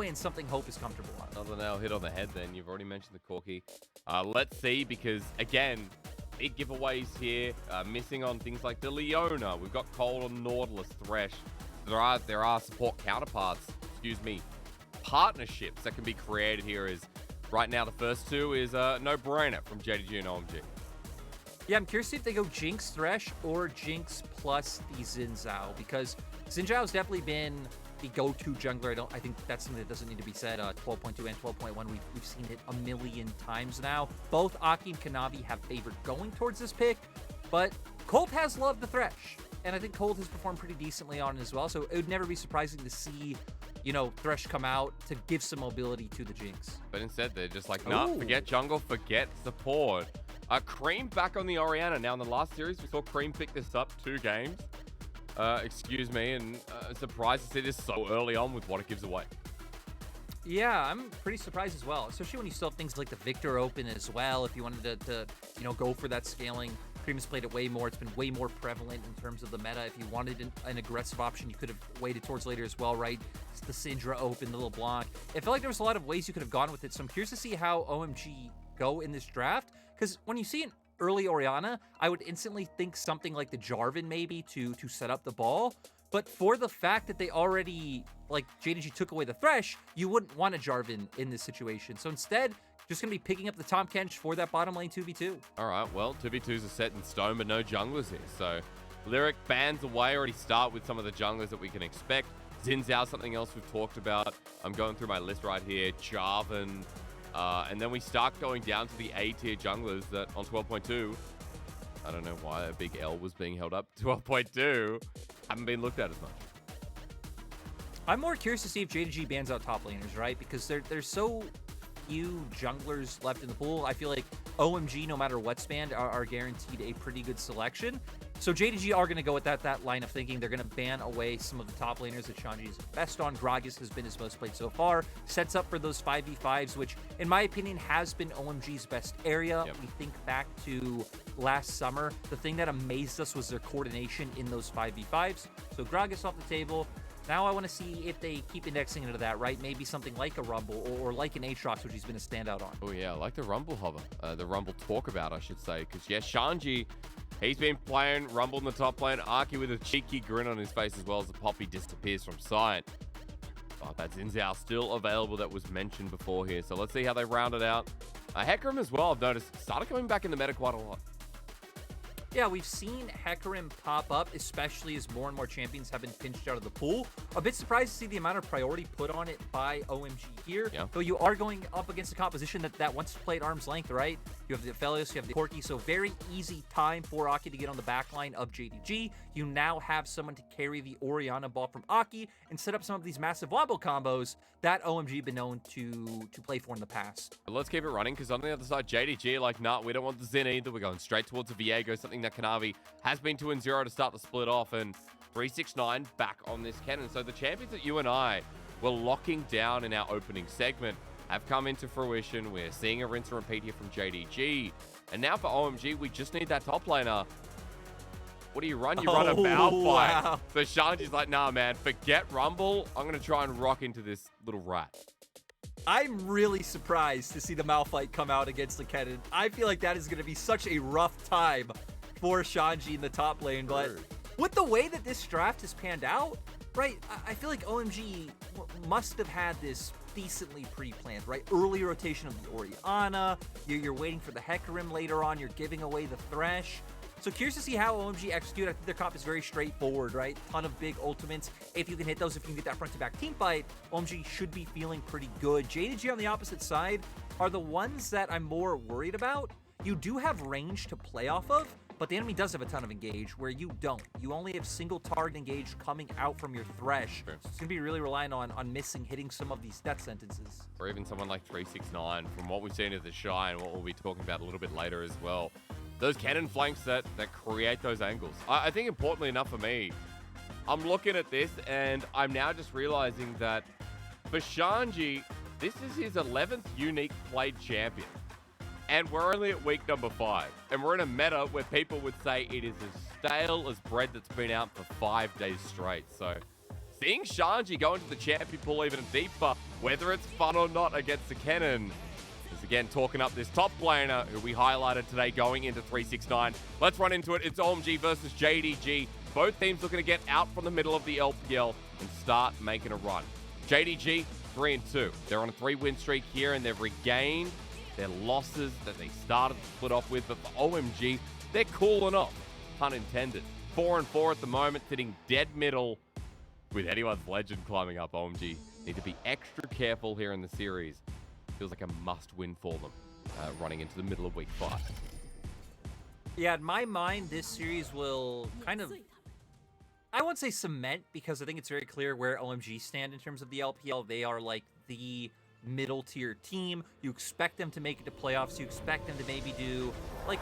and something Hope is comfortable on. Another nail hit on the head then. You've already mentioned the Corki. Let's see, because again, big giveaways here. Missing on things like the Leona. We've got Cold on Nautilus, Thresh. There are support counterparts, partnerships that can be created here. Is right now the first two is no-brainer from JDG and OMG. Yeah, I'm curious if they go Jinx Thresh or Jinx plus the Xin Zhao, because Xin Zhao's definitely been the go-to jungler. I think that's something that doesn't need to be said. 12.2 and 12.1, we've seen it a million times now. Both Aki and Kanavi have favored going towards this pick, but Colt has loved the Thresh, and I think Colt has performed pretty decently on it as well, so it would never be surprising to see, you know, Thresh come out to give some mobility to the Jinx. But instead, they're just like, nah, forget jungle, forget support. Creme back on the Orianna. Now, in the last series, we saw Creme pick this up 2 games. Excuse me, and surprised to see this so early on with what it gives away. Yeah, I'm pretty surprised as well, especially when you still have things like the Victor open as well. If you wanted to you know, go for that scaling, Cream has played it way more. It's been way more prevalent in terms of the meta. If you wanted an aggressive option, you could have waited towards later as well, right? It's the Syndra open, the LeBlanc. It felt like there was a lot of ways you could have gone with it, so I'm curious to see how OMG go in this draft, because when you see an early Orianna, I would instantly think something like the Jarvan maybe to set up the ball. But for the fact that they already, like, JDG took away the Thresh, you wouldn't want a Jarvan in this situation. So instead, just going to be picking up the Tahm Kench for that bottom lane 2v2. All right, well, 2v2s are set in stone, but no junglers here. So Lyric bans away. Already start with some of the junglers that we can expect. Xin Zhao, something else we've talked about. I'm going through my list right here. Jarvan. And then we start going down to the A-tier junglers that on 12.2, I don't know why a big L was being held up. 12.2 haven't been looked at as much. I'm more curious to see if JDG bans out top laners, right? Because there's so few junglers left in the pool. I feel like OMG, no matter what's banned, are guaranteed a pretty good selection. So JDG are going to go with that line of thinking. They're going to ban away some of the top laners that Shanji is best on. Gragas has been his most played so far. Sets up for those 5v5s, which, in my opinion, has been OMG's best area. Yep. We think back to last summer. The thing that amazed us was their coordination in those 5v5s. So Gragas off the table. Now I want to see if they keep indexing into that, right? Maybe something like a Rumble or like an Aatrox, which he's been a standout on. Oh, yeah. I like the Rumble hover. The Rumble talk about, I should say. Because, yeah, Shanji, he's been playing Rumble in the top lane. Arky with a cheeky grin on his face as well as the Poppy disappears from sight. Oh, that Xin Zhao still available that was mentioned before here. So let's see how they round it out. Hecarim as well, I've noticed, started coming back in the meta quite a lot. Yeah, we've seen Hecarim pop up, especially as more and more champions have been pinched out of the pool. A bit surprised to see the amount of priority put on it by OMG here. Yeah. Though you are going up against a composition that wants to play at arm's length, right? You have the Aphelios, you have the Corki, so very easy time for Aki to get on the back line of JDG. You now have someone to carry the Orianna ball from Aki and set up some of these massive wobble combos that OMG been known to play for in the past. But let's keep it running, because on the other side, JDG, like, nah, we don't want the Xin either. We're going straight towards the Viego, something that Kanavi has been 2-0 to start the split off, and 369 back on this Kennen. So the champions that you and I were locking down in our opening segment have come into fruition. We're seeing a rinse and repeat here from JDG. And now for OMG, we just need that top laner. What do you run? You run a Malphite. Wow. So Shanji's like, nah, man, forget Rumble. I'm going to try and rock into this little rat. I'm really surprised to see the Malphite come out against the Kennen. I feel like that is going to be such a rough time for Shanji in the top lane. But with the way that this draft has panned out, right, I feel like OMG must have had this decently pre-planned, right? Early rotation of the Orianna, you're waiting for the Hecarim later on, you're giving away the Thresh. So curious to see how OMG execute. I think their comp is very straightforward, right? Ton of big ultimates. If you can hit those, if you can get that front-to-back team fight, OMG should be feeling pretty good. JDG on the opposite side are the ones that I'm more worried about. You do have range to play off of, but the enemy does have a ton of engage where you don't. You only have single target engage coming out from your Thresh. Sure. So it's going to be really relying on hitting some of these death sentences. Or even someone like 369, from what we've seen at the Shy and what we'll be talking about a little bit later as well. Those cannon flanks that create those angles. I think importantly enough for me, I'm looking at this and I'm now just realizing that for Shanji, this is his 11th unique played champion. And we're only at week number 5. And we're in a meta where people would say it is as stale as bread that's been out for 5 days straight. So seeing Shanji go into the champion pool even deeper whether it's fun or not against the Kennen. Is again talking up this top laner who we highlighted today going into 369. Let's run into it. It's OMG versus JDG. Both teams looking to get out from the middle of the LPL and start making a run. JDG 3-2. They're on a 3-win streak here and they've regained their losses that they started to split off with. But for OMG, they're cooling off, pun intended. 4-4 at the moment, sitting dead middle with anyone's legend climbing up. OMG need to be extra careful here in the series. Feels like a must-win for them, running into the middle of week 5. Yeah, in my mind, this series will kind of, I won't say cement, because I think it's very clear where OMG stand in terms of the LPL. They are like the middle-tier team. You expect them to make it to playoffs. You expect them to maybe do, like,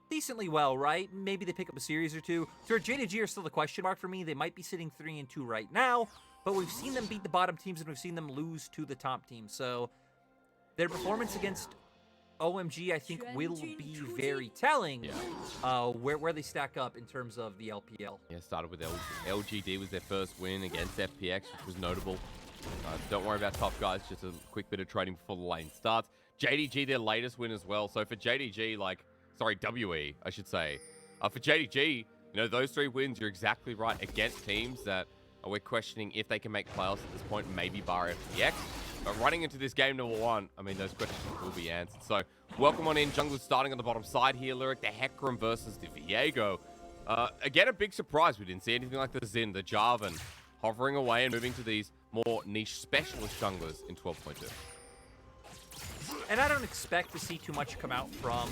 decently well, right? Maybe they pick up a series or two. So JDG are still the question mark for me. They might be sitting 3-2 right now, but we've seen them beat the bottom teams and we've seen them lose to the top teams. So their performance against OMG, I think, will be very telling. Where they stack up in terms of the LPL. Yeah, started with LGD was their first win against FPX, which was notable. Don't worry about top guys, just a quick bit of trading before the lane starts. JDG, their latest win as well. So for JDG, WE, I should say. For JDG, those 3 wins, you're exactly right, against teams that we're questioning if they can make playoffs at this point, maybe bar FPX. But running into this game number 1, I mean, those questions will be answered. So, welcome on in. Junglers starting on the bottom side here. Lyric, the Hecarim versus the Viego. Again, a big surprise. We didn't see anything like the Xin, the Jarvan, hovering away and moving to these more niche specialist junglers in 12.2. And I don't expect to see too much come out from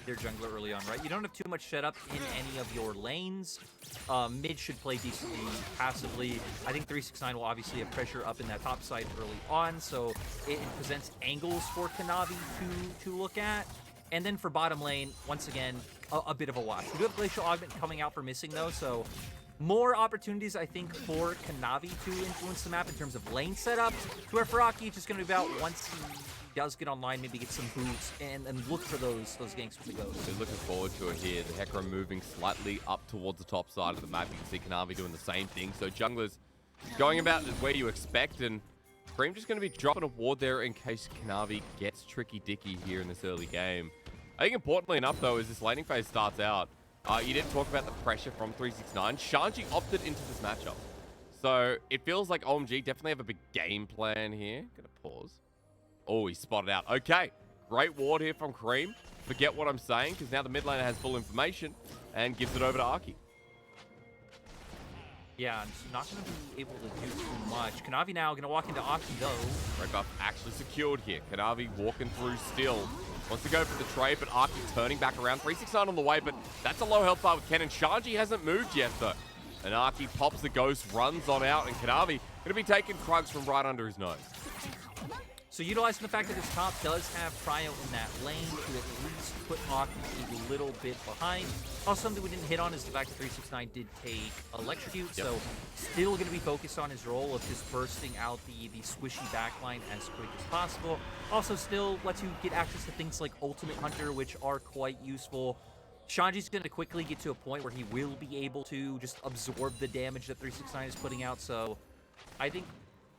their jungler early on, right? You don't have too much set up in any of your lanes. Mid should play decently passively. I think 369 will obviously have pressure up in that top side early on, so it presents angles for Kanavi to look at. And then for bottom lane, once again, a bit of a wash. We do have Glacial Augment coming out for missing, though, so more opportunities, I think, for Kanavi to influence the map in terms of lane setup. To where for Aki, it's just going to be about once he does get online, maybe get some boots and look for those ganks with the Ghost. So looking forward to it here. The Hecarim moving slightly up towards the top side of the map. You can see Kanavi doing the same thing. So junglers going about where you expect, and Creme just going to be dropping a ward there in case Kanavi gets tricky dicky here in this early game. I think importantly enough, though, as this laning phase starts out, you didn't talk about the pressure from 369. Shanji opted into this matchup. So it feels like OMG definitely have a big game plan here. Gonna pause. Oh, he spotted out. Okay, great ward here from Creme. Forget what I'm saying, because now the mid laner has full information and gives it over to Aki. Yeah, and not going to be able to do too much. Kanavi now going to walk into Aki, though. Red buff actually secured here. Kanavi walking through still. Wants to go for the trade, but Aki turning back around. 369 on the way, but that's a low health bar with Kennen. Shanji hasn't moved yet, though. And Aki pops the ghost, runs on out, and Kanavi going to be taking Krugs from right under his nose. So utilizing the fact that his top does have Prio in that lane to at least put Aki a little bit behind. Also, something we didn't hit on is the fact that 369 did take Electrocute, so still going to be focused on his role of just bursting out the squishy backline as quick as possible. Also, still lets you get access to things like Ultimate Hunter, which are quite useful. Shanji's going to quickly get to a point where he will be able to just absorb the damage that 369 is putting out, so I think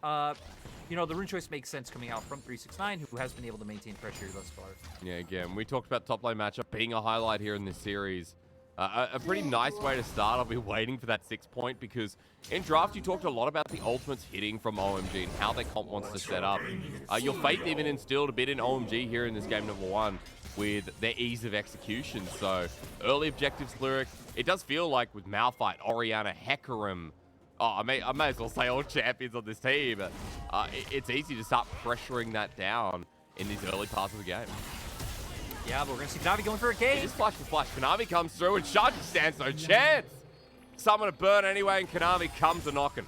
the rune choice makes sense coming out from 369, who has been able to maintain pressure thus far. Yeah, again, we talked about top lane matchup being a highlight here in this series. A pretty nice way to start. I'll be waiting for that 6 point because in draft you talked a lot about the ultimates hitting from OMG and how their comp wants to set up. Your faith even instilled a bit in OMG here in this game number 1 with their ease of execution. So early objectives, Lyric. It does feel like with Malphite, Orianna, Hecarim, I may as well say all champions on this team. It's easy to start pressuring that down in these early parts of the game. Yeah, but we're going to see Kanavi going for a game. It is flash for flash. Kanavi comes through and Shanji stands no chance. Summon a burn anyway and Kanavi comes a knocking.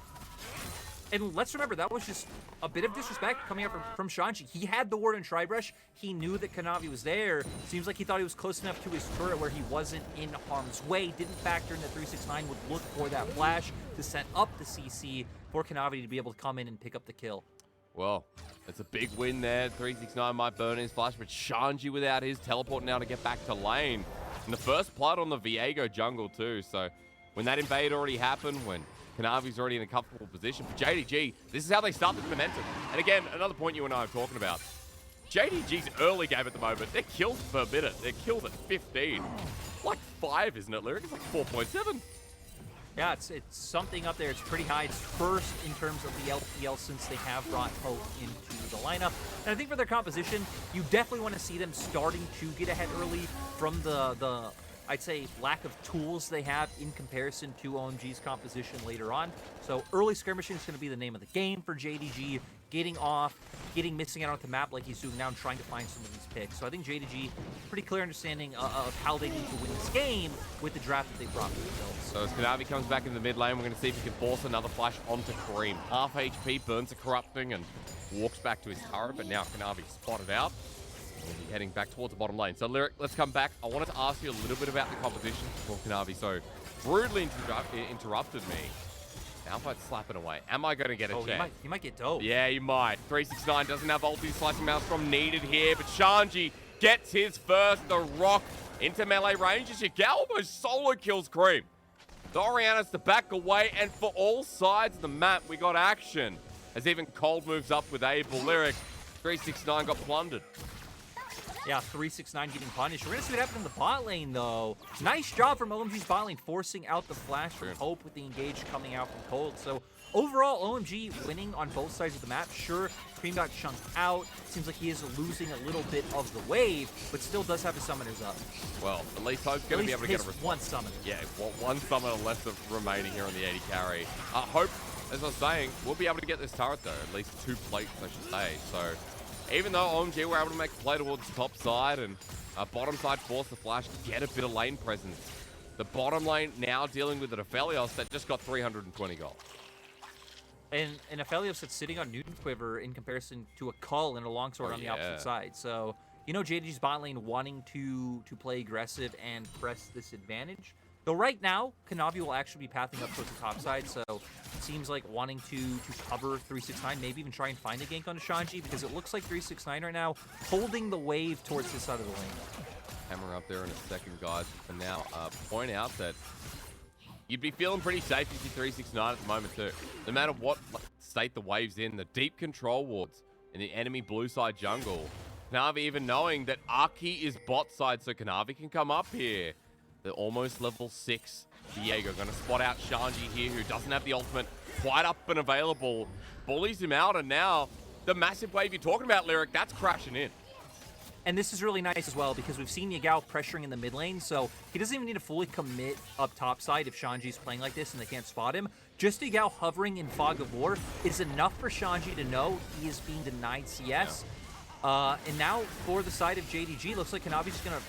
And let's remember, that was just a bit of disrespect coming up from Shanji. He had the ward in Tri-Brush. He knew that Kanavi was there. Seems like he thought he was close enough to his turret where he wasn't in harm's way. Didn't factor in that 369 would look for that flash to set up the CC for Kanavi to be able to come in and pick up the kill. Well, it's a big win there. 369 might burn his flash, but Shanji without his teleport now to get back to lane. And the first blood on the Viego jungle too. So when that invade already happened, when Kanavi's already in a comfortable position. For JDG, this is how they start this momentum. And again, another point you and I are talking about. JDG's early game at the moment, they're killed per minute. They're killed at 15. Like 5, isn't it, Lyric? It's like 4.7. Yeah, it's something up there. It's pretty high. It's first in terms of the LPL since they have brought Hope into the lineup. And I think for their composition, you definitely want to see them starting to get ahead early from the I'd say, lack of tools they have in comparison to OMG's composition later on. So early skirmishing is going to be the name of the game for JDG. Getting off, missing out on the map like he's doing now and trying to find some of these picks. So I think JDG, pretty clear understanding of how they need to win this game with the draft that they brought for themselves. So as Kanavi comes back in the mid lane, we're going to see if he can force another flash onto Creme. Half HP, burns a corrupting and walks back to his turret, but now Kanavi spotted out. We'll be heading back towards the bottom lane. So Lyric, let's come back. I wanted to ask you a little bit about the competition for Kanavi. So brutally interrupted me. Malphite slapping away. Am I going to get a chance? You might get dope. Yeah, you might. 369 doesn't have ulti. Slicing Maelstrom needed here, but Shanji gets his first. The rock into melee range as Yagao almost solo kills Creme. The Orianna's to back away, and for all sides of the map, we got action. As even Cold moves up with Abel. Lyric, 369 got plundered. Yeah, 369 getting punished. We're going to see what happens in the bot lane, though. Nice job from OMG's bot lane, forcing out the flash from Hope with the engage coming out from Cold. So overall, OMG winning on both sides of the map. Sure, Creme got chunked out. Seems like he is losing a little bit of the wave, but still does have his summoners up. Well, at least Hope's going to be able to get a response. One summoner. Yeah, one summoner less of remaining here on the AD carry. Hope, as I was saying, we'll be able to get this turret, though. At least 2 plates, I should say. So even though OMG were able to make a play towards the top side and bottom side force the flash to get a bit of lane presence, the bottom lane now dealing with an Aphelios that just got 320 gold. And Aphelios that's sitting on Newton Quiver in comparison to a Cull and a Longsword on the opposite side. So, you know, JDG's bot lane wanting to play aggressive and press this advantage. Though right now, Kanavi will actually be pathing up towards the top side, so it seems like wanting to cover 369, maybe even try and find a gank onto Shanji, because it looks like 369 right now holding the wave towards this side of the lane. Hammer up there in a second, guys. And now point out that you'd be feeling pretty safe if you're 369 at the moment too. No matter what state the wave's in, the deep control wards in the enemy blue side jungle. Kanavi even knowing that Aki is bot side, so Kanavi can come up here. They're almost level 6. Viego going to spot out Shanji here, who doesn't have the ultimate quite up and available. Bullies him out, and now the massive wave you're talking about, Lyric, that's crashing in. And this is really nice as well, because we've seen Yagao pressuring in the mid lane, so he doesn't even need to fully commit up top side if Shanji's playing like this and they can't spot him. Just Yagao hovering in Fog of War is enough for Shanji to know he is being denied CS. Yeah. And now for the side of JDG, looks like Kanavi's going to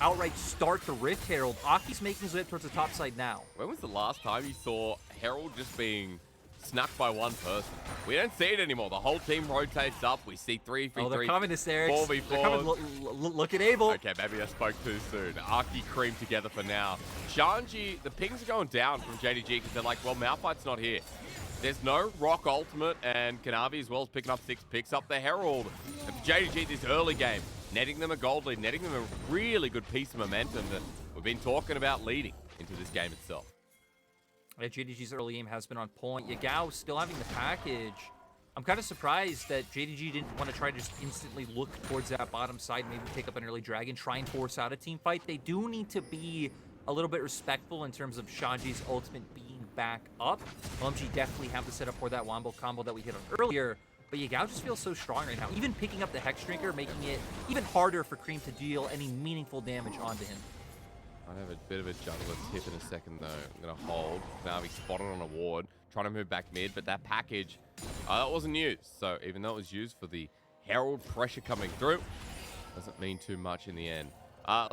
outright start the Rift Herald. Aki's making his way up towards the top side now. When was the last time you saw Herald just being snuck by one person? We don't see it anymore. The whole team rotates up. We see 3v3. Oh, they're coming, Hysterics. 4v4. They're coming. Look at Abel. Okay, maybe I spoke too soon. Aki, Creme together for now. Shanji, the pings are going down from JDG because they're like, well, Malphite's not here. There's no Rock Ultimate, and Kanavi as well is picking up 6 picks up the Herald. And for JDG this early game, netting them a gold lead, netting them a really good piece of momentum that we've been talking about leading into this game itself. Yeah, JDG's early game has been on point. Yagao still having the package. I'm kind of surprised that JDG didn't want to try to just instantly look towards that bottom side, maybe pick up an early dragon, try and force out a team fight. They do need to be a little bit respectful in terms of Shanji's ultimate being back up. OMG definitely have the setup for that wombo combo that we hit on earlier. But Yagao just feels so strong right now. Even picking up the Hex Drinker, making it even harder for Creme to deal any meaningful damage onto him. I have a bit of a jungler tip in a second, though. I'm going to hold. Now he's spotted on a ward, trying to move back mid, but that package, that wasn't used. So even though it was used for the Herald pressure coming through, doesn't mean too much in the end.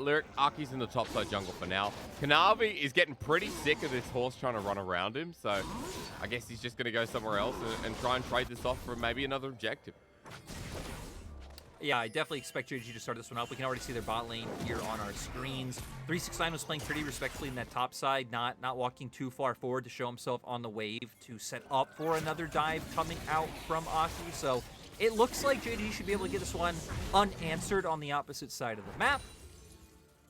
Lyric, Aki's in the top side jungle for now. Kanavi is getting pretty sick of this horse trying to run around him, so I guess he's just going to go somewhere else and try and trade this off for maybe another objective. Yeah, I definitely expect JDG to start this one up. We can already see their bot lane here on our screens. 369 was playing pretty respectfully in that top side, not walking too far forward to show himself on the wave to set up for another dive coming out from Aki. So it looks like JDG should be able to get this one unanswered on the opposite side of the map.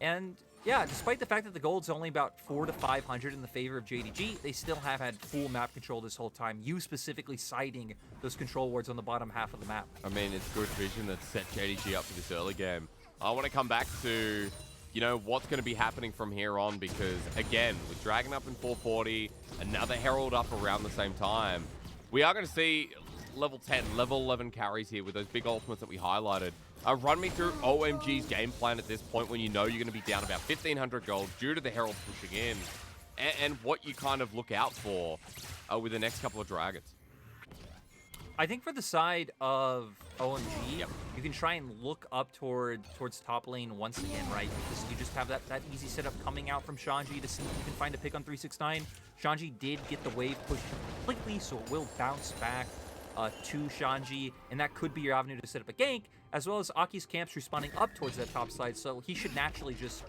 And Yeah, despite the fact that the gold's only about 400 to 500 in the favor of JDG, they still have had full map control this whole time. You specifically citing those control wards on the bottom half of the map. I mean, it's good vision that set JDG up for this early game. I want to come back to, you know, what's going to be happening from here on because, again, with Dragon up in 440, another Herald up around the same time, we are going to see level 10, level 11 carries here with those big ultimates that we highlighted. Run me through OMG's game plan at this point when you know you're going to be down about 1,500 gold due to the Herald pushing in, and what you kind of look out for with the next couple of Dragons. I think for the side of OMG, you can try and look up towards top lane once again, right? Because you just have that easy setup coming out from Shanji to see if you can find a pick on 369. Shanji did get the wave pushed completely, so it will bounce back to Shanji, and that could be your avenue to set up a gank, as well as Aki's camps responding up towards that top side, so he should naturally just,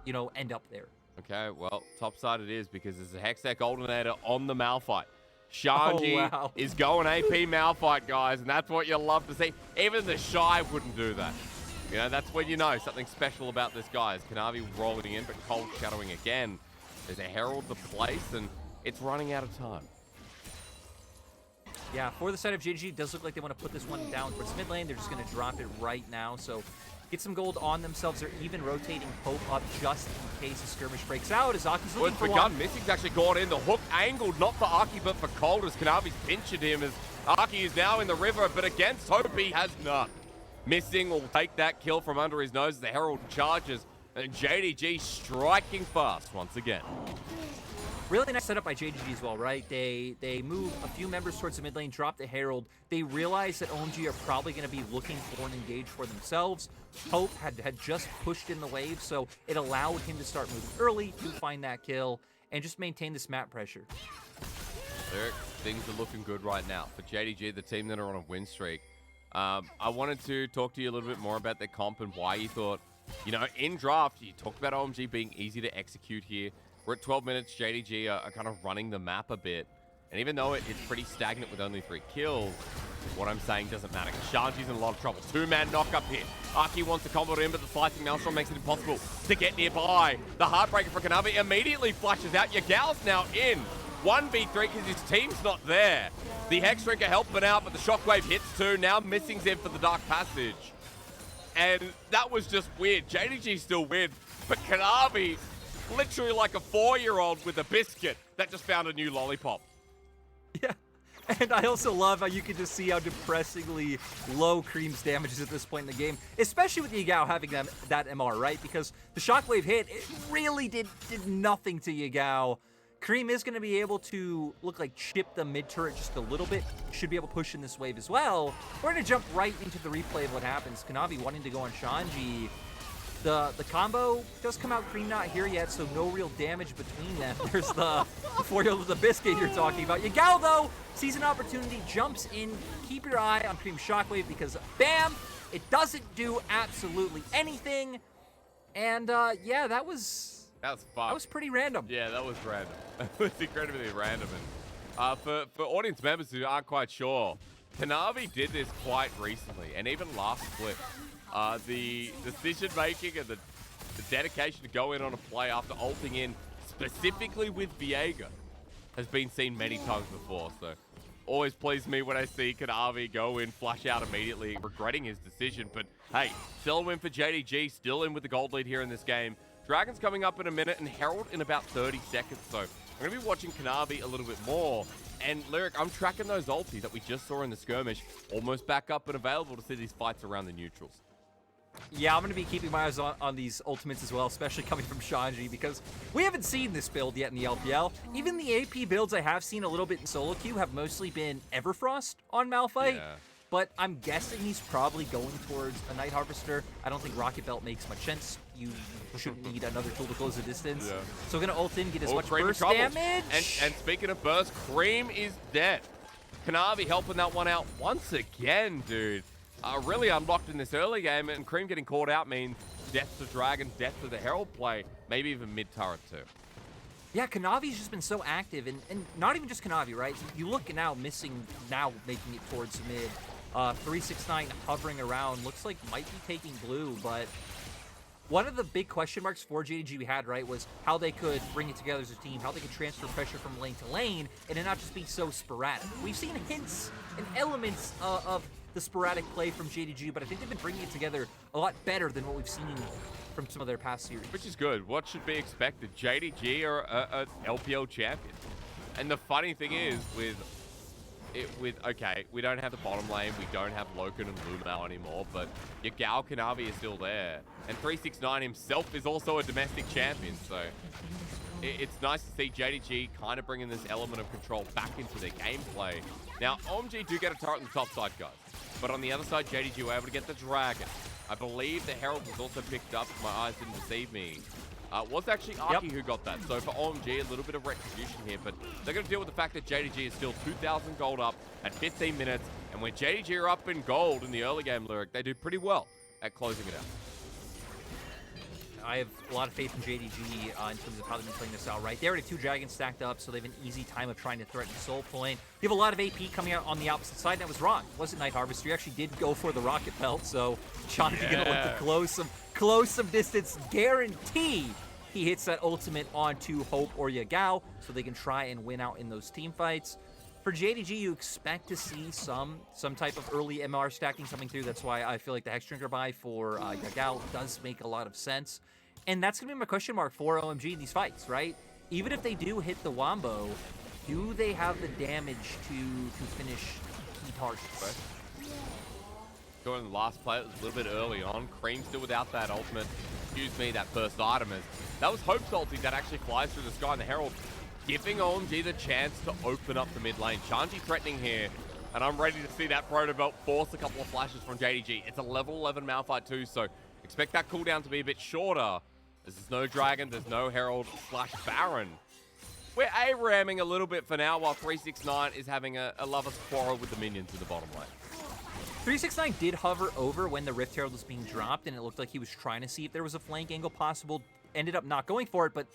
you know, end up there. Okay, well, top side it is because there's a Hextech Alternator on the Malphite. Shanji is going AP Malphite, guys, and that's what you love to see. Even the Shy wouldn't do that. You know, that's when you know something special about this guy. Is Kanavi rolling in, but cold shadowing again. There's a Herald to place, and it's running out of time. Yeah, for the side of JDG, it does look like they want to put this one down towards mid lane. They're just going to drop it right now, so get some gold on themselves. They're even rotating Pope up just in case a skirmish breaks out. As Aki's looking for one. Missing's actually gone in. The hook angled, not for Aki, but for Cold, as Kanavi's pinching him, as Aki is now in the river, but against Hope, he has none. Missing will take that kill from under his nose as the Herald charges, and JDG striking fast once again. Really nice setup by JDG as well, right? They move a few members towards the mid lane, drop the Herald. They realize that OMG are probably going to be looking for an engage for themselves. Hope had just pushed in the wave, so it allowed him to start moving early to find that kill and just maintain this map pressure. Eric, things are looking good right now for JDG, the team that are on a win streak. I wanted to talk to you a little bit more about their comp and why you thought, you know, in draft, you talked about OMG being easy to execute here. We're at 12 minutes, JDG are kind of running the map a bit. And even though it's pretty stagnant with only 3 kills, what I'm saying doesn't matter. Shanji's in a lot of trouble. 2-man knock up here. Aki wants to combo in, but the slicing Maelstrom makes it impossible to get nearby. The Heartbreaker for Kanavi immediately flashes out. Yagao's now in 1v3 because his team's not there. The Hexdrinker helping out, but the Shockwave hits too. Now Missing's in for the Dark Passage. And that was just weird. JDG's still weird, but Kanavi, literally like a 4-year-old with a biscuit that just found a new lollipop. Yeah, and I also love how you can just see how depressingly low Creme's damage is at this point in the game, especially with Yagao having that MR, right? Because the Shockwave hit, it really did nothing to Yagao. Creme is going to be able to look like chip the mid turret just a little bit. Should be able to push in this wave as well. We're going to jump right into the replay of what happens. Kanavi wanting to go on Shanji. The combo does come out. Creme not here yet, so no real damage between them. There's the 4-year-old with the biscuit you're talking about. Yagao, though, sees an opportunity, jumps in. Keep your eye on Creme's Shockwave because, bam, it doesn't do absolutely anything. And, yeah, that was fun. That was pretty random. Yeah, that was random. It was incredibly random. And for audience members who aren't quite sure, Kanavi did this quite recently, and even last split. The decision-making and the dedication to go in on a play after ulting in, specifically with Viego, has been seen many times before. So, always pleases me when I see Kanavi go in, flash out immediately, regretting his decision. But, hey, still a win for JDG, still in with the gold lead here in this game. Dragon's coming up in a minute, and Herald in about 30 seconds. So, I'm going to be watching Kanavi a little bit more. And, Lyric, I'm tracking those ultis that we just saw in the skirmish, almost back up and available to see these fights around the neutrals. Yeah, I'm going to be keeping my eyes on these ultimates as well, especially coming from Shanji, because we haven't seen this build yet in the LPL. Even the AP builds I have seen a little bit in solo queue have mostly been Everfrost on Malphite, but I'm guessing he's probably going towards a Night Harvester. I don't think Rocket Belt makes much sense. You shouldn't need another tool to close the distance. Yeah. So we're going to ult in, get as much burst damage. And speaking of burst, Creme is dead. Kanavi helping that one out once again, dude. Really unlocked in this early game, and Creme getting caught out means death to Dragon, death to the Herald play, maybe even mid-turret too. Yeah, Kanavi's just been so active, and not even just Kanavi, right? You look now, Missing now making it towards mid. 369 hovering around, looks like might be taking blue, but one of the big question marks for JDG we had, right, was how they could bring it together as a team, how they could transfer pressure from lane to lane, and it not just be so sporadic. We've seen hints and elements of the sporadic play from JDG, but I think they've been bringing it together a lot better than what we've seen from some of their past series. Which is good. What should be expected? JDG are an LPL champion. And the funny thing is, okay, we don't have the bottom lane, we don't have Loken and Lumao anymore, but Yagao Kanavi is still there. And 369 himself is also a domestic champion, so it's nice to see JDG kind of bringing this element of control back into their gameplay. Now, OMG do get a turret on the top side, guys. But on the other side, JDG were able to get the Dragon. I believe the Herald was also picked up, if my eyes didn't deceive me. It was actually Arky who got that. So for OMG, a little bit of retribution here, but they're going to deal with the fact that JDG is still 2,000 gold up at 15 minutes. And when JDG are up in gold in the early game, Lyric, they do pretty well at closing it out. I have a lot of faith in JDG in terms of how they've been playing this out, right? They already have 2 dragons stacked up, so they have an easy time of trying to threaten Soul Point. You have a lot of AP coming out on the opposite side, and that was wrong. It wasn't Night Harvester. You actually did go for the Rocket Belt, so Shanji gonna look to close some distance. Guarantee he hits that ultimate onto Hope or Yagao, so they can try and win out in those team fights. For JDG, you expect to see some type of early MR stacking coming through. That's why I feel like the Hex Drinker buy for Yagao does make a lot of sense. And that's going to be my question mark for OMG in these fights, right? Even if they do hit the Wombo, do they have the damage to finish key targets? Right. Going to the last play, it was a little bit early on. Creme still without that ultimate. Excuse me, that first item. That was Hope's ulti that actually flies through the sky, and the Herald giving OMG the chance to open up the mid lane. Shanji threatening here, and I'm ready to see that Proto Belt force a couple of flashes from JDG. It's a level 11 Malphite too, so expect that cooldown to be a bit shorter. There's no Dragon, there's no Herald / Baron. We're A-ramming a little bit for now, while 369 is having a lover's quarrel with the minions in the bottom lane. 369 did hover over when the Rift Herald was being dropped, and it looked like he was trying to see if there was a flank angle possible. Ended up not going for it, but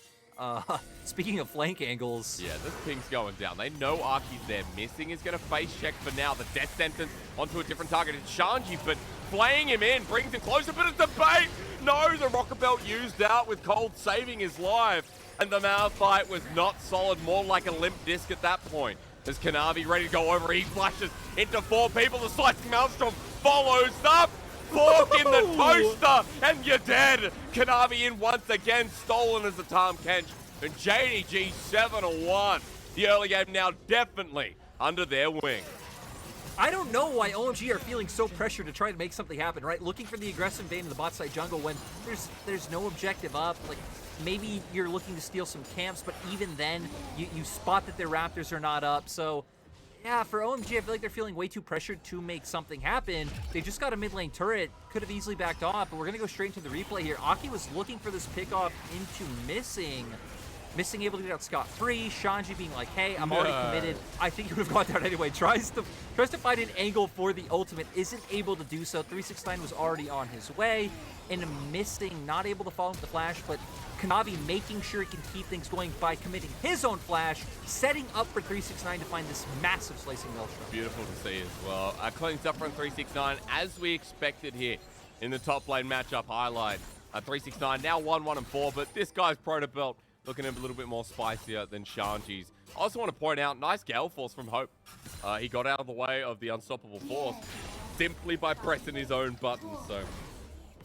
speaking of flank angles... Yeah, this ping's going down. They know Arky's there. Missing is going to face check for now. The death sentence onto a different target. It's Shanji, but playing him in brings him closer, but it's a bait! No, the Rocket Belt used out with Cold saving his life. And the Malphite was not solid, more like a limp disc at that point. As Kanavi ready to go over, he flashes into 4 people. The Slicing Maelstrom follows up. Fork in the toaster, and you're dead. Kanavi in once again, stolen as the Tahm Kench. And JDG 7-1. The early game now definitely under their wing. I don't know why OMG are feeling so pressured to try to make something happen, right? Looking for the aggressive vein in the bot side jungle when there's no objective up. Like, maybe you're looking to steal some camps, but even then, you spot that their Raptors are not up. So, yeah, for OMG, I feel like they're feeling way too pressured to make something happen. They just got a mid lane turret, could have easily backed off, but we're going to go straight into the replay here. Aki was looking for this pickoff into missing able to get out scot-free. Shanji being like, hey, I'm already committed. I think he would have got there anyway. Tries to find an angle for the ultimate. Isn't able to do so. 369 was already on his way. And missing, not able to follow with the flash, but Kanavi making sure he can keep things going by committing his own flash, setting up for 369 to find this massive slicing maelstrom. Beautiful to see as well. Cleans up from 369 as we expected here in the top lane matchup highlight. 369 now 1-1-4, but this guy's Proto Belt looking a little bit more spicier than Shanji's. I also want to point out, nice Gale Force from Hope. He got out of the way of the Unstoppable Force simply by pressing his own button. So,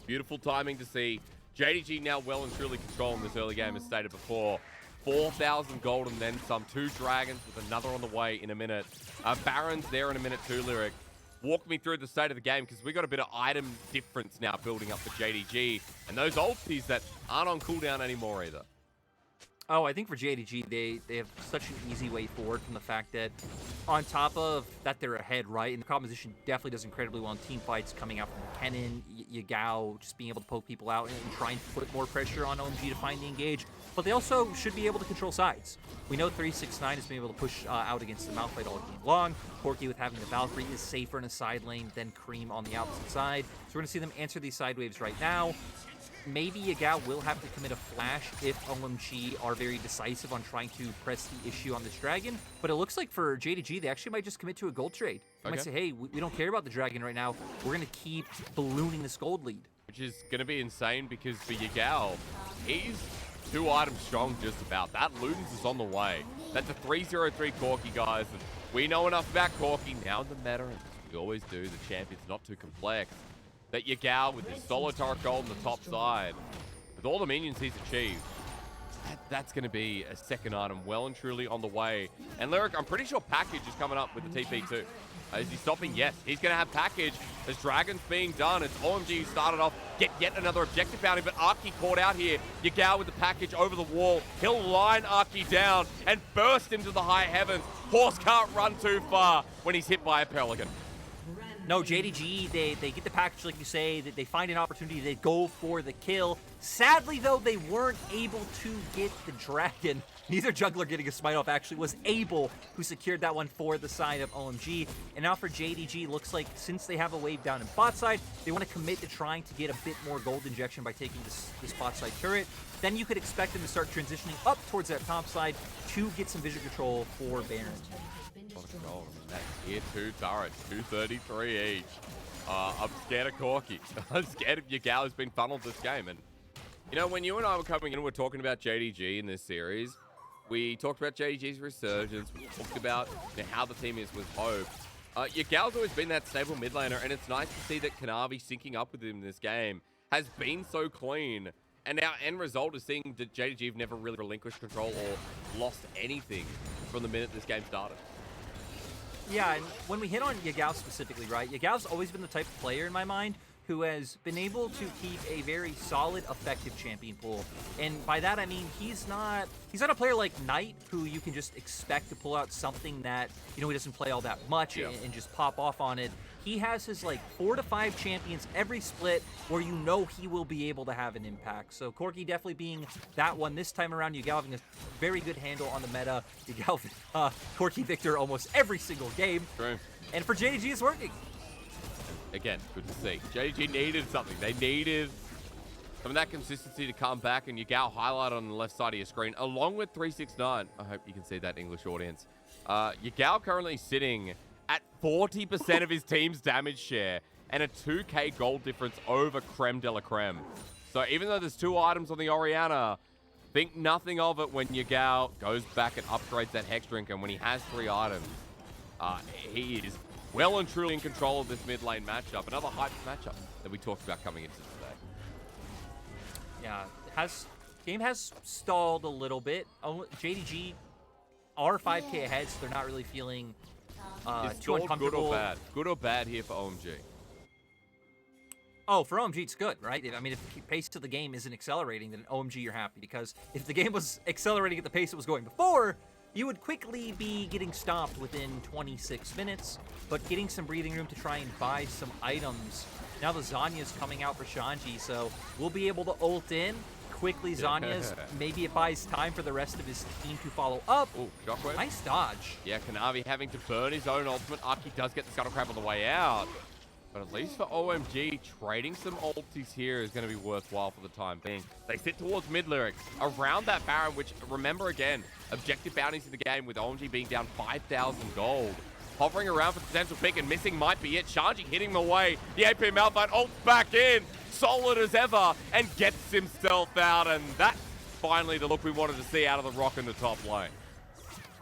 beautiful timing to see. JDG now well and truly controlling this early game, as stated before. 4,000 gold and then some. 2 dragons with another on the way in a minute. Baron's there in a minute too, Lyric. Walk me through the state of the game, because we got a bit of item difference now building up for JDG. And those ultis that aren't on cooldown anymore either. Oh, I think for JDG, they have such an easy way forward from the fact that on top of that they're ahead, right? And the composition definitely does incredibly well in team fights coming out from Kennen, Yagao, just being able to poke people out and trying to put more pressure on OMG to find the engage. But they also should be able to control sides. We know 369 has been able to push out against the Malphite all game long. Corki with having the Valkyrie is safer in a side lane than Creme on the opposite side. So we're going to see them answer these side waves right now. Maybe Yagao will have to commit a flash if OMG are very decisive on trying to press the issue on this dragon. But it looks like for JDG, they actually might just commit to a gold trade. They might say, hey, we don't care about the dragon right now. We're going to keep ballooning this gold lead. which is going to be insane because for Yagao, he's 2 items strong just about. That Ludens is on the way. That's a 303 Corki, guys. And we know enough about Corki now in the meta, and we always do. The champion's not too complex. That Yagao with his solo turret gold on the top side, with all the minions he's achieved, that's going to be a second item well and truly on the way. And Lyric, I'm pretty sure Package is coming up with the TP too. Is he stopping? Yes, he's going to have Package. As Dragon's being done, it's OMG who started off, get yet another objective bounty, but Arki caught out here. Yagao with the Package over the wall. He'll line Arki down and burst into the high heavens. Horse can't run too far when he's hit by a Pelican. No, JDG, they get the package, like you say, they find an opportunity, they go for the kill. Sadly, though, they weren't able to get the dragon. Neither jungler getting a smite off actually was able, who secured that one for the side of OMG. And now for JDG, looks like since they have a wave down in bot side, they want to commit to trying to get a bit more gold injection by taking this bot side turret. Then you could expect them to start transitioning up towards that top side to get some vision control for Baron. That tier 2 turret, 233 each. I'm scared of Corki. I'm scared of Yagao who's been funneled this game. And, you know, when you and I were coming in and we're talking about JDG in this series, we talked about JDG's resurgence. We talked about, you know, how the team is with hope. Yagao's always been that stable mid laner, and it's nice to see that Kanavi syncing up with him in this game has been so clean. And our end result is seeing that JDG have never really relinquished control or lost anything from the minute this game started. Yeah, and when we hit on Yagao specifically, right, Yagao's always been the type of player in my mind who has been able to keep a very solid, effective champion pool. And by that, I mean, he's not a player like Knight, who you can just expect to pull out something that, you know, he doesn't play all that much and just pop off on it. He has his, like, 4 to 5 champions every split where you know he will be able to have an impact. So Corki definitely being that one this time around. Yagao having a very good handle on the meta. Yagao, Corki Victor almost every single game. True. And for JDG, it's working. Again, good to see. JDG needed something. They needed some of that consistency to come back, and Yagao highlighted on the left side of your screen, along with 369. I hope you can see that, English audience. Yagao currently sitting at 40% of his team's damage share and a 2k gold difference over Creme de la Creme. So even though there's 2 items on the Orianna, think nothing of it when Yagao goes back and upgrades that Hex Drink, and when he has 3 items, he is well and truly in control of this mid lane matchup. Another hype matchup that we talked about coming into today. Yeah, game has stalled a little bit. JDG are 5k ahead, so they're not really feeling too uncomfortable. Good or bad? Good or bad here for OMG? Oh, for OMG, it's good, right? I mean, if the pace of the game isn't accelerating, then OMG, you're happy. Because if the game was accelerating at the pace it was going before, you would quickly be getting stopped within 26 minutes, but getting some breathing room to try and buy some items. Now the Zanya's coming out for Shanji, so we'll be able to ult in. Quickly, Zanya's, maybe it buys time for the rest of his team to follow up. Oh, shockwave. Nice dodge. Yeah, Kanavi having to burn his own ultimate. Arki does get the Scuttle Crab on the way out. But at least for OMG, trading some ultis here is going to be worthwhile for the time being. They sit towards mid Lyrics, around that Baron, which, remember again, objective bounties in the game with OMG being down 5,000 gold. Hovering around for the potential pick, and missing might be it. Shanji hitting him away. The AP Malphite ults back in, solid as ever, and gets himself out. And that's finally the look we wanted to see out of the Rock in the top lane.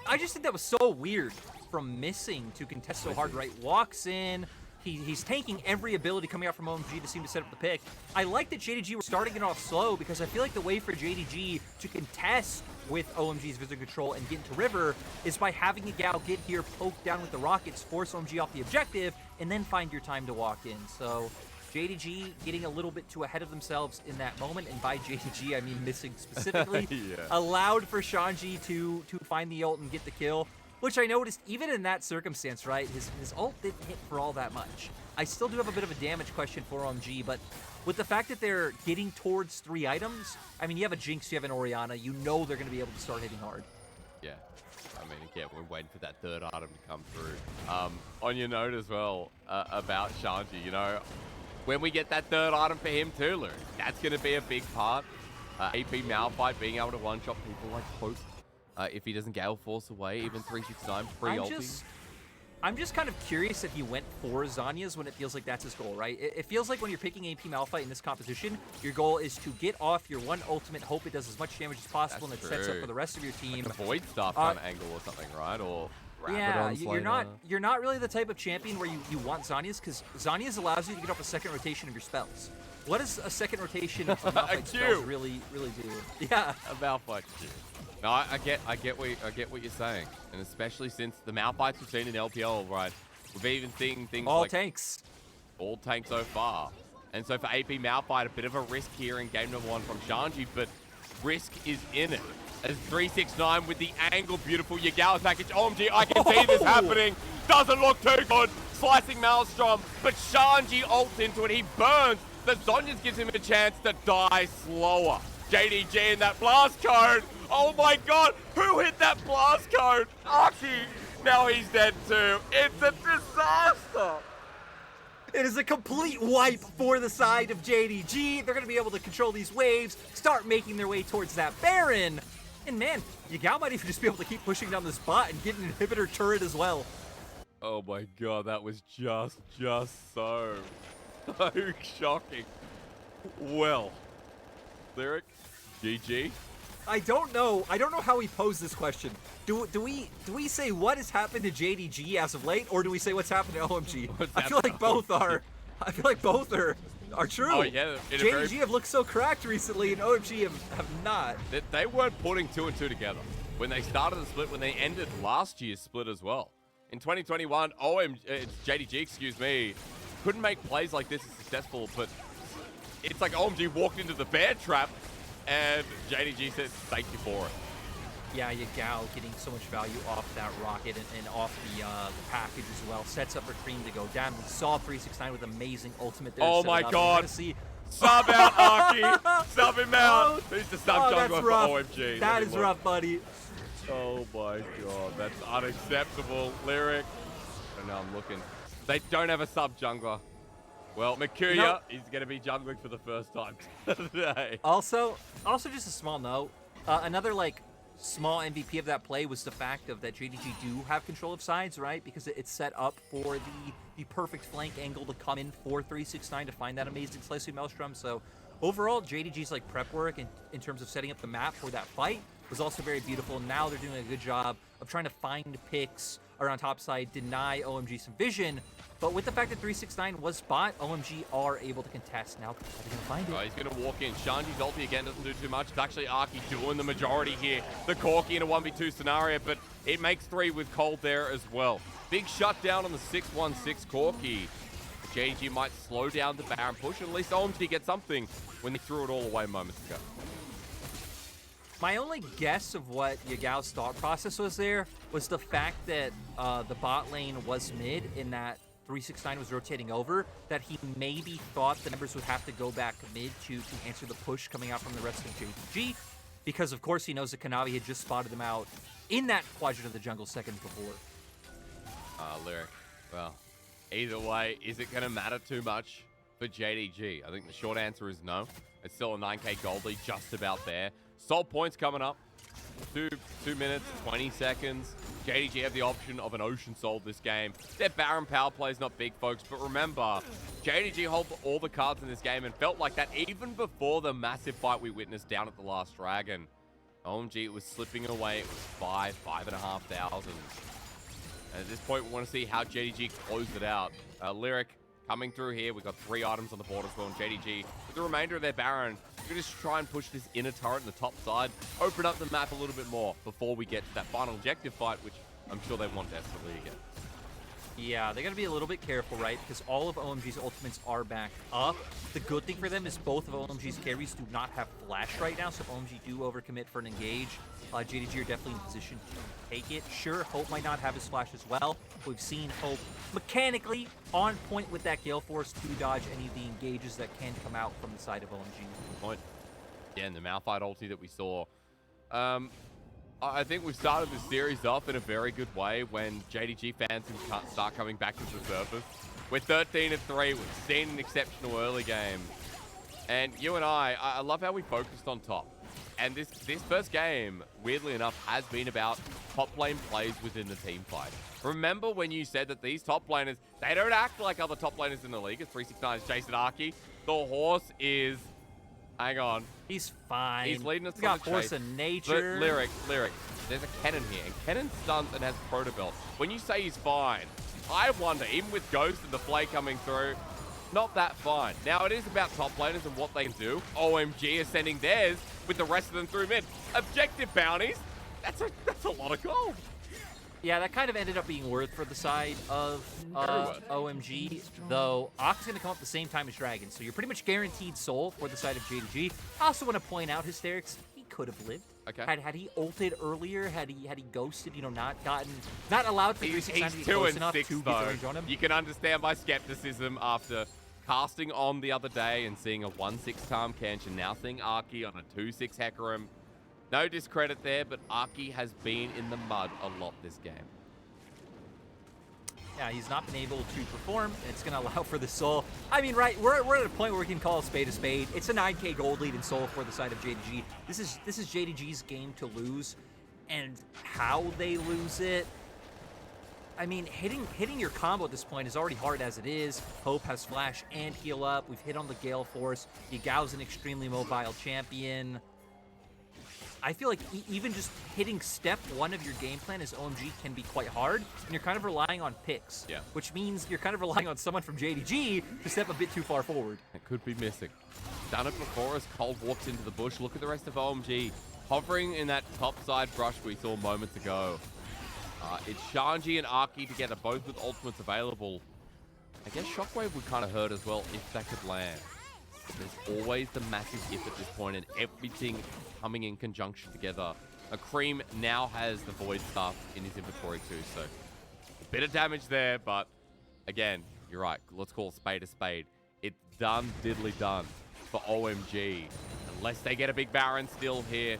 I just think that was so weird from missing to contest so hard, right? Walks in. He's tanking every ability coming out from OMG to seem to set up the pick. I like that JDG was starting it off slow because I feel like the way for JDG to contest with OMG's vision control and get into River is by having Yagao get here, poke down with the rockets, force OMG off the objective, and then find your time to walk in. So JDG getting a little bit too ahead of themselves in that moment, and by JDG I mean missing specifically, allowed for Shanji to find the ult and get the kill. Which I noticed, even in that circumstance, right, his ult didn't hit for all that much. I still do have a bit of a damage question for OMG, but with the fact that they're getting towards 3 items, I mean, you have a Jinx, you have an Orianna, you know they're going to be able to start hitting hard. Yeah. I mean, again, we're waiting for that 3rd item to come through. On your note as well, about Shanji, you know, when we get that 3rd item for him too, Lou, that's going to be a big part. AP Malphite being able to one-shot people like Hope. If he doesn't Gale Force away, even 369 pre-ulti. I'm just kind of curious that he went for Zhonya's when it feels like that's his goal, right? It feels like when you're picking AP Malphite in this composition, your goal is to get off your one ultimate, hope it does as much damage as possible, and it sets up for the rest of your team. Like a void stuff kind of angle or something, right? Or yeah, you're not really the type of champion where you want Zhonya's, because Zhonya's allows you to get off a second rotation of your spells. What does a second rotation of Malphite spells really do? Yeah, a Malphite Q. No, I get what you're saying, and especially since the Malphites we've seen in LPL, right? We've even seen things all like tanks, all tanks so far, and so for AP Malphite, a bit of a risk here in game number 1 from Shanji, but risk is in it. As 369 with the angle, beautiful Yagao package. OMG, I can see this happening. Doesn't look too good. Slicing Maelstrom, but Shanji ults into it. He burns. The Zhonya's gives him a chance to die slower. JDG in that blast code. Oh my god, who hit that blast code? Archie. Now he's dead too. It's a disaster. It is a complete wipe for the side of JDG. They're going to be able to control these waves, start making their way towards that Baron. And man, Yagao might even just be able to keep pushing down this bot and get an inhibitor turret as well. Oh my god, that was just so shocking. Well, Lyric, GG. I don't know how we pose this question. Do we say what has happened to JDG as of late, or do we say what's happened to OMG? I feel like both are. I feel like both are true. Oh yeah, JDG have looked so cracked recently, and OMG have not. They weren't putting 2 and 2 together when they started the split. When they ended last year's split as well. In 2021, JDG, excuse me, couldn't make plays like this as successful, but it's like OMG walked into the bear trap, and JDG says, thank you for it. Yeah, Yagao getting so much value off that rocket and off the package as well. Sets up for Creme to go down. We saw 369 with amazing ultimate there. Oh my god. Sub out Arky. Sub him out. Who's the sub jungler for OMG? That is rough, buddy. Oh my god, that's unacceptable. Lyric. I don't know, I'm looking. They don't have a sub jungler. Well, Mercuria is going to be jungling for the first time today. Also just a small note. Another small MVP of that play was the fact of that JDG do have control of sides, right? Because it's set up for the perfect flank angle to come in for 369 to find that amazing slicing Maelstrom. So overall, JDG's prep work in terms of setting up the map for that fight was also very beautiful. Now they're doing a good job of trying to find picks around top side, deny OMG some vision. But with the fact that 369 was spot, OMG are able to contest. Now, how are they going to find it? Oh, he's going to walk in. Shanji's ulti again doesn't do too much. It's actually Arky doing the majority here. The Corki in a 1v2 scenario, but it makes 3 with Cold there as well. Big shutdown on the 616 Corki. JDG might slow down the Baron push, and at least OMG gets something when they threw it all away moments ago. My only guess of what Yagao's thought process was there was the fact that the bot lane was mid in that 369 was rotating over, that he maybe thought the members would have to go back mid to answer the push coming out from the rest of JDG, because of course he knows that Kanavi had just spotted them out in that quadrant of the jungle seconds before. Lyric, well, either way, is it going to matter too much for JDG? I think the short answer is no. It's still a 9k gold lead, just about there. Soul points coming up. 2 minutes, 20 seconds. JDG have the option of an Ocean Soul this game. Their Baron power play is not big, folks, but remember, JDG hold all the cards in this game and felt like that even before the massive fight we witnessed down at the last Dragon. OMG, it was slipping away. It was 5,500. And at this point, we want to see how JDG close it out. Lyric coming through here. We've got 3 items on the board as well, and JDG, with the remainder of their Baron, we're just try and push this inner turret on the top side, open up the map a little bit more before we get to that final objective fight, which I'm sure they want desperately again. Yeah, they got to be a little bit careful, right? Because all of OMG's ultimates are back up. The good thing for them is both of OMG's carries do not have flash right now, so if OMG do overcommit for an engage, JDG are definitely in position to take it. Sure, Hope might not have his flash as well. We've seen Hope mechanically on point with that Gale Force to dodge any of the engages that can come out from the side of OMG. Good point. Yeah, and the Malphite ulti that we saw. I think we've started this series off in a very good way when JDG fans can start coming back to the surface. We're 13-3. We've seen an exceptional early game. And you and I love how we focused on top. and this first game, weirdly enough, has been about top lane plays within the team fight. Remember when you said that these top laners, they don't act like other top laners in the league? As 369 is chasing Arky. The horse is, hang on. He's fine. He's leading us He's got on the force chase. of nature. Lyric. There's a Kennen here, and Kennen stuns and has Proto Belt. When you say he's fine, I wonder, even with Ghost and the Flay coming through, not that fine. Now, it is about top laners and what they can do. OMG is sending theirs with the rest of them through mid. Objective bounties, that's a lot of gold. Yeah, that kind of ended up being worth for the side of OMG, though Ox is going to come up at the same time as Dragon, so you're pretty much guaranteed soul for the side of JDG. I also want to point out Hysterics, he could have lived. Okay. Had he ulted earlier, had he ghosted, you know, not allowed for 369 to be close enough to get the range on him. You can understand my skepticism after casting on the other day and seeing a 1-6 Tahm Kench and now seeing Arky on a 2-6 Hecarim. No discredit there, but Arky has been in the mud a lot this game. Yeah, he's not been able to perform, and it's going to allow for the soul. I mean, right, we're at a point where we can call a spade a spade. It's a 9k gold lead in soul for the side of JDG. This is JDG's game to lose, and how they lose it. I mean, hitting your combo at this point is already hard as it is. Hope has flash and heal up. We've hit on the Gale Force. Yagao's an extremely mobile champion. I feel like even just hitting step 1 of your game plan as OMG can be quite hard, and you're kind of relying on picks, which means you're kind of relying on someone from JDG to step a bit too far forward. It could be missing. Done it before as Cold walks into the bush. Look at the rest of OMG hovering in that top side brush we saw moments ago. It's Shanji and Arky together, both with ultimates available. I guess Shockwave would kind of hurt as well if that could land. There's always the massive if at this point, and everything coming in conjunction together. Creme now has the Void stuff in his inventory too, so a bit of damage there, but again, you're right. Let's call a spade. It's done, diddly done for OMG. Unless they get a big Baron still here,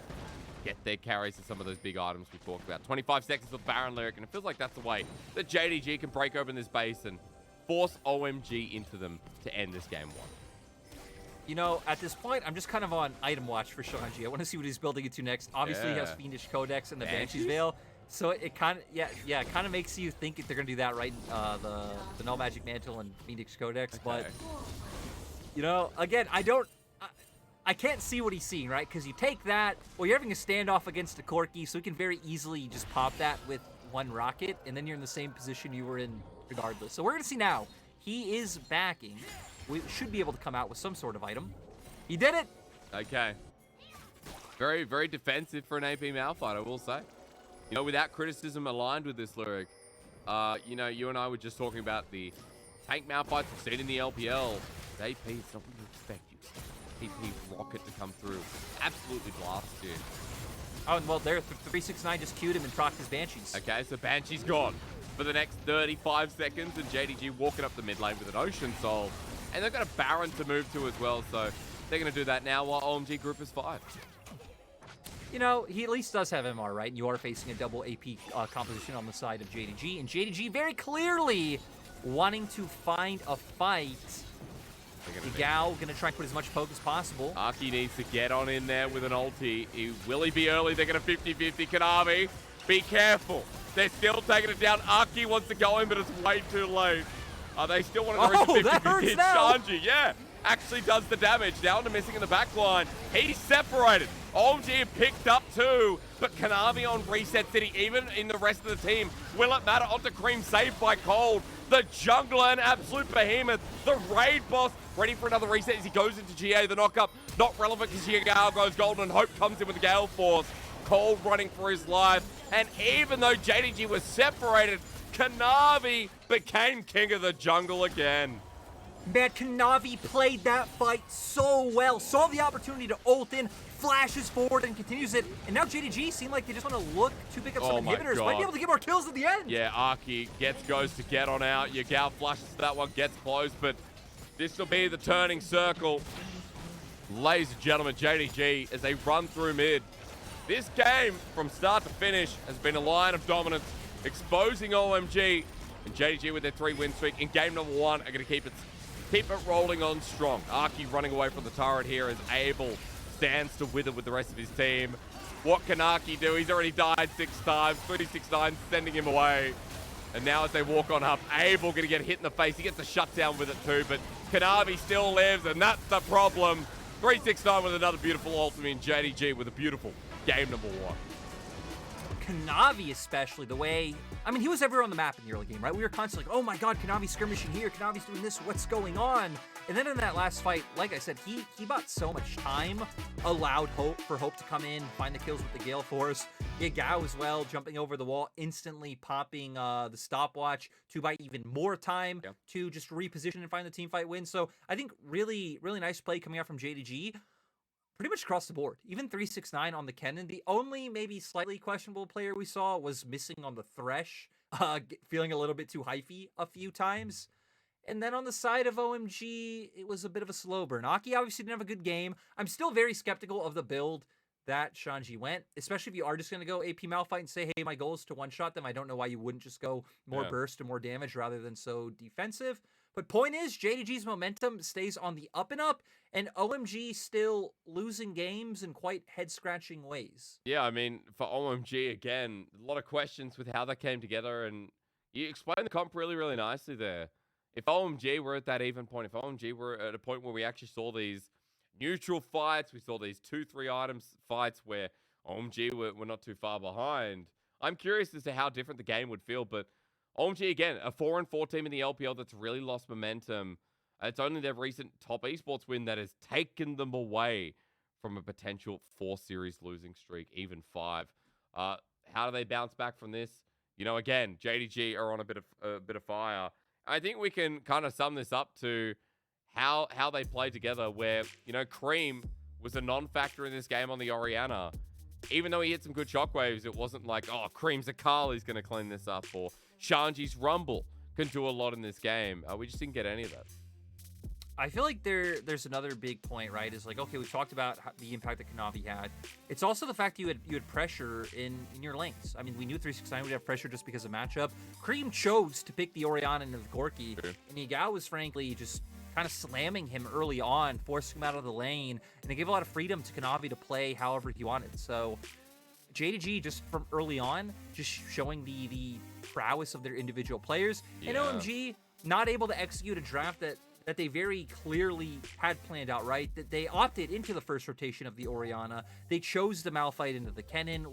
get their carries to some of those big items we talked about. 25 seconds with Baron Lyric, and it feels like that's the way that JDG can break open this base and force OMG into them to end this game 1. You know, at this point, I'm just kind of on item watch for Shanji. I want to see what he's building into next. Obviously, he has Fiendish Codex and the Banshee's Veil. So it kind of, it kind of makes you think they're going to do that, right? The Null Magic Mantle and Fiendish Codex. Okay. But, you know, again, I can't see what he's seeing, right? Because you take that, well, you're having a standoff against a Corki, so he can very easily just pop that with 1 rocket, and then you're in the same position you were in regardless. So we're going to see now. He is backing. We should be able to come out with some sort of item. He did it! Okay. Very, very defensive for an AP Malphite, I will say. You know, without criticism aligned with this lyric, you know, you and I were just talking about the tank Malphites we've seen in the LPL. AP, it's not what you expect. You expect AP rocket to come through. Absolutely blast you. Oh, well, there, 369 just queued him and procced his Banshees. Okay, so Banshee's gone for the next 35 seconds, and JDG walking up the mid lane with an Ocean Soul. And they've got a Baron to move to as well, so they're going to do that now while OMG group is 5. You know, he at least does have MR, right? And you are facing a double AP composition on the side of JDG. And JDG very clearly wanting to find a fight. Yagao going to try and put as much poke as possible. Arky needs to get on in there with an ulti. Will he be early? They're going to 50-50. Kanavi, be careful. They're still taking it down. Arky wants to go in, but it's way too late. They still want to reach 50-50. That hurts now. Shanji, actually does the damage. Down to missing in the back line. He's separated. OMG picked up too, but Kanavi on Reset City, even in the rest of the team. Will it matter? Onto Creme, saved by Cold. The jungler, an absolute behemoth. The raid boss, ready for another reset as he goes into GA. The knockup, not relevant because Yagao goes golden and Hope comes in with the Gale Force. Cold running for his life. And even though JDG was separated, Kanavi became king of the jungle again. Man, Kanavi played that fight so well. Saw the opportunity to ult in, flashes forward and continues it. And now JDG seem like they just want to look to pick up some inhibitors. Might be able to get more kills at the end. Yeah, Arky goes to get on out. Yagao flashes to that one, gets close, but this will be the turning circle. Ladies and gentlemen, JDG, as they run through mid. This game, from start to finish, has been a line of dominance, exposing OMG, and JDG with their 3-win streak in game number 1 are going to keep it rolling on strong. Arky running away from the turret here is able stands to wither with the rest of his team. What can Arky do? He's already died 6 times. 369 sending him away. And now as they walk on up, Abel going to get hit in the face. He gets a shutdown with it too, but Kanavi still lives, and that's the problem. 369 with another beautiful ultimate, and JDG with a beautiful game number 1. Kanavi especially, the way, I mean, he was everywhere on the map in the early game, right? We were constantly like, oh my god, Kanavi's skirmishing here, Kanavi's doing this, what's going on? And then in that last fight, like I said, he bought so much time, allowed Hope to come in, find the kills with the Gale Force. Yagao as well, jumping over the wall, instantly popping the stopwatch to buy even more time to just reposition and find the team fight win. So I think really, really nice play coming out from JDG. Pretty much across the board. Even 369 on the Kennen. The only maybe slightly questionable player we saw was missing on the Thresh, feeling a little bit too hyphy a few times. And then on the side of OMG, it was a bit of a slow burn. Aki obviously didn't have a good game. I'm still very skeptical of the build that Shanji went, especially if you are just going to go AP Malphite and say, hey, my goal is to one-shot them. I don't know why you wouldn't just go more burst and more damage rather than so defensive. But point is, JDG's momentum stays on the up and up, and OMG still losing games in quite head-scratching ways. Yeah, I mean, for OMG, again, a lot of questions with how that came together, and you explained the comp really, really nicely there. If OMG were at that even point, if OMG were at a point where we actually saw these neutral fights, we saw these 2-3 items fights where OMG were not too far behind, I'm curious as to how different the game would feel, but OMG, again, a 4-4 team in the LPL that's really lost momentum. It's only their recent top esports win that has taken them away from a potential 4-series losing streak, even 5. How do they bounce back from this? You know, again, JDG are on a bit of fire. I think we can kind of sum this up to how they play together, where, you know, Creme was a non-factor in this game on the Orianna. Even though he hit some good shockwaves, it wasn't like, oh, Creme's a Carly's going to clean this up, or Shanji's Rumble can do a lot in this game. We just didn't get any of that. I feel like there's another big point, right? Is like, okay, we've talked about the impact that Kanavi had. It's also the fact that you had pressure in your lanes. I mean, we knew 369 would have pressure just because of matchup. Creme chose to pick the Orianna and the Corki, and Yagao was frankly just kind of slamming him early on, forcing him out of the lane, and it gave a lot of freedom to Kanavi to play however he wanted. So JDG, just from early on, just showing the prowess of their individual players, and OMG not able to execute a draft that they very clearly had planned out, right? That they opted into the first rotation of the Orianna. They chose the Malphite into the Kennen.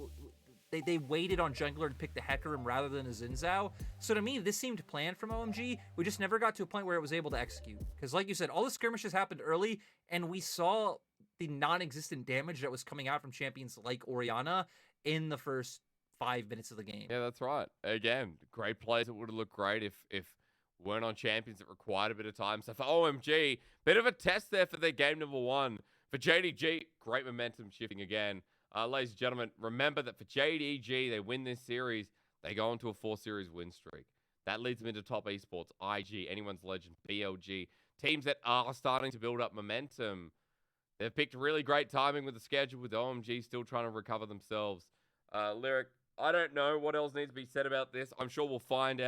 They waited on jungler to pick the Hecarim rather than a Xin Zhao. So to me, this seemed planned from OMG. We just never got to a point where it was able to execute. Because like you said, all the skirmishes happened early, and we saw the non-existent damage that was coming out from champions like Orianna in the first 5 minutes of the game. Yeah, that's right. Again, great plays that would have looked great if weren't on champions that required a bit of time. So for OMG, bit of a test there for their game number 1. For JDG, great momentum shifting again. Ladies and gentlemen, remember that for JDG, they win this series, they go into a 4-series win streak. That leads them into top esports, IG, Anyone's Legend, BLG, teams that are starting to build up momentum. They've picked really great timing with the schedule, with OMG still trying to recover themselves. Lyric, I don't know what else needs to be said about this. I'm sure we'll find out.